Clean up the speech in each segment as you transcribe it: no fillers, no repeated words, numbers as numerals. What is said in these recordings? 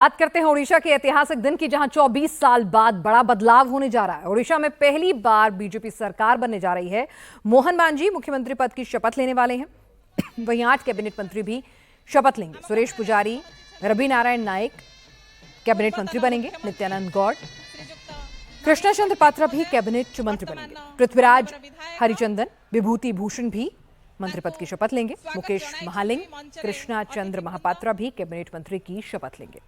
बात करते हैं ओडिशा के ऐतिहासिक दिन की, जहां 24 साल बाद बड़ा बदलाव होने जा रहा है। ओडिशा में पहली बार बीजेपी सरकार बनने जा रही है। मोहन मांझी मुख्यमंत्री पद की शपथ लेने वाले हैं। वहीं 8 कैबिनेट मंत्री भी शपथ लेंगे। सुरेश पुजारी, रवि नारायण नायक कैबिनेट मंत्री बनेंगे। नित्यानंद गौड़, कृष्णा चंद्र पात्रा भी कैबिनेट मंत्री बनेंगे। पृथ्वीराज हरिचंदन, विभूति भूषण भी मंत्री पद की शपथ लेंगे। मुकेश महालिंग, कृष्णा चंद्र महापात्रा भी कैबिनेट मंत्री की शपथ लेंगे।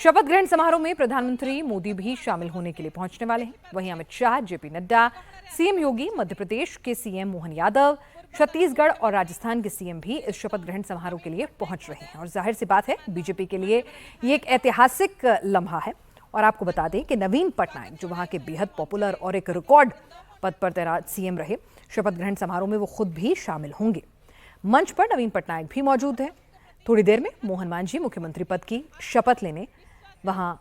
शपथ ग्रहण समारोह में प्रधानमंत्री मोदी भी शामिल होने के लिए पहुंचने वाले हैं। वहीं अमित शाह, जेपी नड्डा, सीएम योगी, मध्य प्रदेश के सीएम मोहन यादव, छत्तीसगढ़ और राजस्थान के सीएम भी इस शपथ ग्रहण समारोह के लिए पहुंच रहे हैं। और जाहिर सी बात है, बीजेपी के लिए ये एक ऐतिहासिक लम्हा है। और आपको बता दें कि नवीन पटनायक, जो वहां के बेहद पॉपुलर और एक रिकॉर्ड पद पर तैनात सीएम रहे, शपथ ग्रहण समारोह में वो खुद भी शामिल होंगे। मंच पर नवीन पटनायक भी मौजूद हैं। थोड़ी देर में मोहन मांझी मुख्यमंत्री पद की शपथ लेने वहां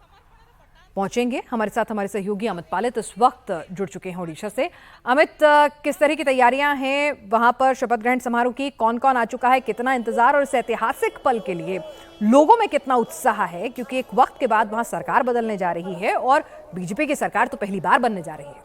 पहुंचेंगे। हमारे साथ हमारे सहयोगी अमित पालित इस वक्त जुड़ चुके हैं ओडिशा से। अमित, किस तरह की तैयारियां हैं वहां पर शपथ ग्रहण समारोह की? कौन कौन आ चुका है? कितना इंतजार और इस ऐतिहासिक पल के लिए लोगों में कितना उत्साह है? क्योंकि एक वक्त के बाद वहां सरकार बदलने जा रही है और बीजेपी की सरकार तो पहली बार बनने जा रही है।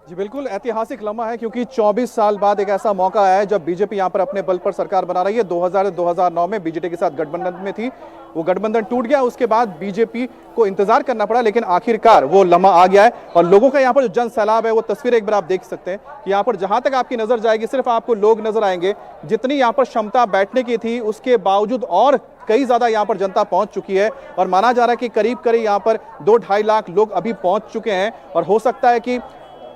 जी बिल्कुल, ऐतिहासिक लम्हा है क्योंकि 24 साल बाद एक ऐसा मौका आया है जब बीजेपी यहां पर अपने बल पर सरकार बना रही है। 2009 में बीजेपी के साथ गठबंधन में थी, वो गठबंधन टूट गया। उसके बाद बीजेपी को इंतजार करना पड़ा, लेकिन आखिरकार वो लम्हा आ गया है। और लोगों का यहाँ पर जो जन सैलाब है, वो तस्वीर एक बार आप देख सकते हैं कि यहाँ पर जहां तक आपकी नजर जाएगी सिर्फ आपको लोग नजर आएंगे। जितनी यहाँ पर क्षमता बैठने की थी उसके बावजूद और कई ज्यादा यहाँ पर जनता पहुंच चुकी है। और माना जा रहा है कि करीब करीब यहाँ पर 2-2.5 लाख लोग अभी पहुंच चुके हैं। और हो सकता है कि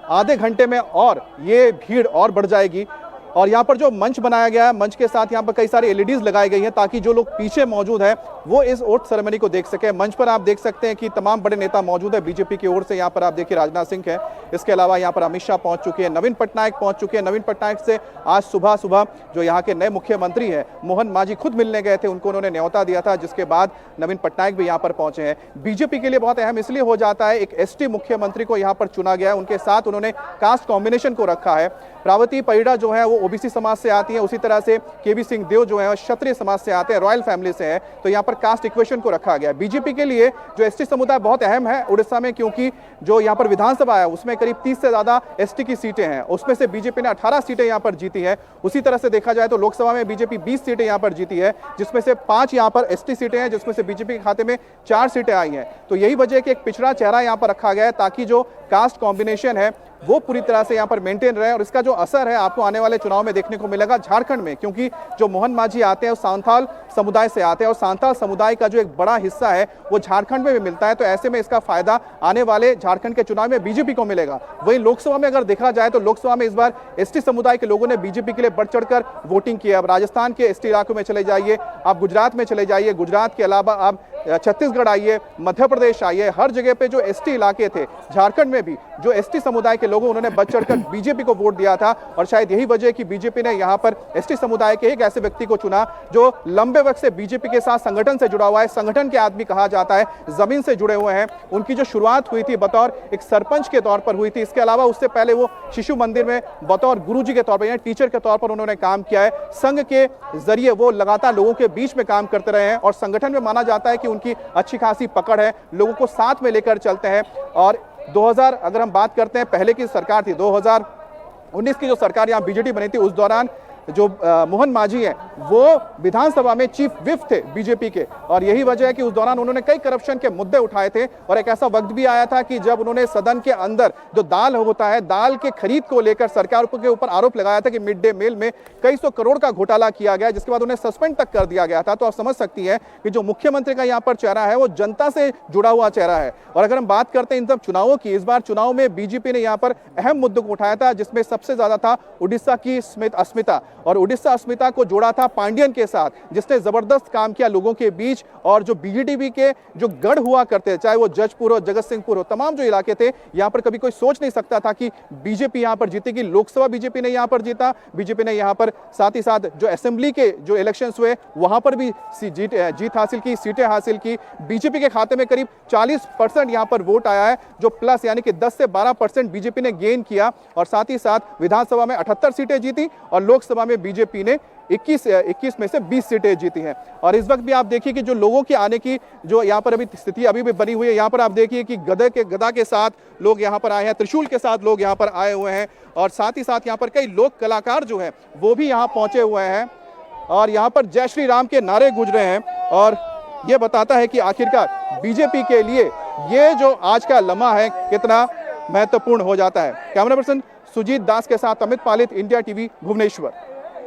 आधे घंटे में और ये भीड़ और बढ़ जाएगी। और यहाँ पर जो मंच बनाया गया है, मंच के साथ यहाँ पर कई सारी एलईडीज लगाई गई हैं ताकि जो लोग पीछे मौजूद हैं वो इस ओथ सेरेमनी को देख सके। मंच पर आप देख सकते हैं कि तमाम बड़े नेता मौजूद है बीजेपी की ओर से। यहाँ पर आप देखिए राजनाथ सिंह है, इसके अलावा यहाँ पर अमित शाह पहुंच चुके हैं, नवीन पटनायक पहुंच चुके हैं। नवीन पटनायक से आज सुबह सुबह जो यहाँ के नए मुख्यमंत्री हैं मोहन मांझी खुद मिलने गए थे, उनको उन्होंने न्योता दिया था, जिसके बाद नवीन पटनायक भी यहाँ पर पहुंचे हैं। बीजेपी के लिए बहुत अहम इसलिए हो जाता है, एक एसटी मुख्यमंत्री को यहाँ पर चुना गया है। उनके साथ उन्होंने कास्ट कॉम्बिनेशन को रखा है। प्रावती परिड़ा जो है वो ओबीसी समाज से आती है, उसी तरह से केवी सिंह देव जो है क्षत्रिय समाज से आते हैं, रॉयल फैमिली से है। तो यहाँ पर कास्ट इक्वेशन को रखा गया है। बीजेपी के लिए जो एसटी समुदाय बहुत अहम है उड़ीसा में, क्योंकि जो यहाँ पर विधानसभा है उसमें करीब 30 से ज्यादा एसटी की सीटें हैं। उसमें से बीजेपी ने 18 सीटें यहाँ पर जीती है। उसी तरह से देखा जाए तो लोकसभा में बीजेपी 20 सीटें यहाँ पर जीती है, जिसमें से 5 यहाँ पर एसटी सीटें हैं, जिसमें से बीजेपी के खाते में 4 सीटें आई हैं। तो यही वजह है कि एक पिछड़ा चेहरा यहाँ पर रखा गया है ताकि जो कास्ट कॉम्बिनेशन है वो पूरी तरह से यहाँ पर मेंटेन रहे। और इसका जो असर है आपको आने वाले चुनाव में देखने को मिलेगा झारखंड में, क्योंकि जो मोहन मांझी आते हैं वो सांथाल समुदाय से आते हैं और सांथाल समुदाय का जो एक बड़ा हिस्सा है वो झारखंड में भी मिलता है। तो ऐसे में इसका फायदा आने वाले झारखंड के चुनाव में बीजेपी को मिलेगा। वहीं लोकसभा में अगर देखा जाए तो लोकसभा में इस बार एसटी समुदाय के लोगों ने बीजेपी के लिए बढ़ चढ़कर वोटिंग की है। अब राजस्थान के एसटी इलाकों में चले जाइए, आप गुजरात में चले जाइए, गुजरात के अलावा आप छत्तीसगढ़ आइए, मध्य प्रदेश आइए, हर जगह पे जो एसटी इलाके थे, झारखंड में भी जो एसटी समुदाय के लोगों उन्होंने बढ़ चढ़कर बीजेपी को वोट दिया था। और शायद यही वजह है कि बीजेपी ने यहाँ पर एसटी समुदाय के एक ऐसे व्यक्ति को चुना जो लंबे वक्त से बीजेपी के साथ संगठन से जुड़ा हुआ है, संगठन के आदमी कहा जाता है, जमीन से जुड़े हुए हैं। उनकी जो शुरुआत हुई थी बतौर एक सरपंच के तौर पर हुई थी। इसके अलावा उससे पहले वो शिशु मंदिर में बतौर गुरुजी के तौर पर यानी टीचर के तौर पर उन्होंने काम किया है। संघ के जरिए वो लगातार लोगों के बीच में काम करते रहे हैं और संगठन में माना जाता है कि उनकी अच्छी खासी पकड़ है, लोगों को साथ में लेकर चलते हैं। और 2000 अगर हम बात करते हैं, पहले की सरकार थी 2019 की जो सरकार यहाँ बीजेडी बनी थी, उस दौरान जो मोहन मांझी हैं वो विधानसभा में चीफ विप थे बीजेपी के। और यही वजह है कि उस दौरान उन्होंने कई करप्शन के मुद्दे उठाए थे। और एक ऐसा वक्त भी आया था कि जब उन्होंने सदन के अंदर जो दाल होता है, दाल के खरीद को लेकर सरकार के ऊपर आरोप लगाया था कि मिड डे मील में कई सौ करोड़ का घोटाला किया गया, जिसके बाद उन्हें सस्पेंड तक कर दिया गया था। तो आप समझ सकती हैं कि जो मुख्यमंत्री का यहाँ पर चेहरा है वो जनता से जुड़ा हुआ चेहरा है। और अगर हम बात करते हैं इन सब चुनावों की, इस बार चुनाव में बीजेपी ने यहाँ पर अहम मुद्दों को उठाया था, जिसमें सबसे ज्यादा था उड़ीसा की अस्मिता। और उड़ीसा अस्मिता को जोड़ा था पांडियन के साथ, जिसने जबरदस्त काम किया लोगों के बीच। और जो बीजेडी के जो गढ़ हुआ करते, चाहे वो जजपुर हो, जगत सिंहपुर हो, तमाम जो इलाके थे, यहाँ पर कभी कोई सोच नहीं सकता था कि बीजेपी यहाँ पर जीतेगी। लोकसभा बीजेपी ने यहाँ पर जीता, बीजेपी ने यहाँ पर साथ ही साथ जो असेंबली के जो इलेक्शंस हुए वहां पर भी जीत हासिल की, सीटें हासिल की। बीजेपी के खाते में करीब 40% यहाँ पर वोट आया है, जो प्लस यानी कि 10 से 12% बीजेपी ने गेन किया। और साथ ही साथ विधानसभा में 78 सीटें जीती और लोकसभा में बीजेपी ने 21 में से 20 सीटें जीती हैं। और इस वक्त भी आप देखिए कि जो लोगों के आने की जो यहाँ पर अभी स्थिति अभी भी बनी हुई है, यहाँ पर आप देखिए कि गदा के साथ लोग यहाँ पर आए हैं, त्रिशूल के साथ लोग यहाँ पर आए हुए हैं, और साथ ही साथ यहाँ पर कई लोक कलाकार जो हैं वो भी यहाँ पहुंचे हुए हैं, और यहाँ पर जय श्री राम के नारे गूंज रहे हैं। और ये बताता है कि आखिरकार बीजेपी के लिए ये जो आज का लम्हा है कितना महत्वपूर्ण हो जाता है। कैमरा पर्सन सुजीत दास के साथ अमित पालित, इंडिया टीवी, भुवनेश्वर।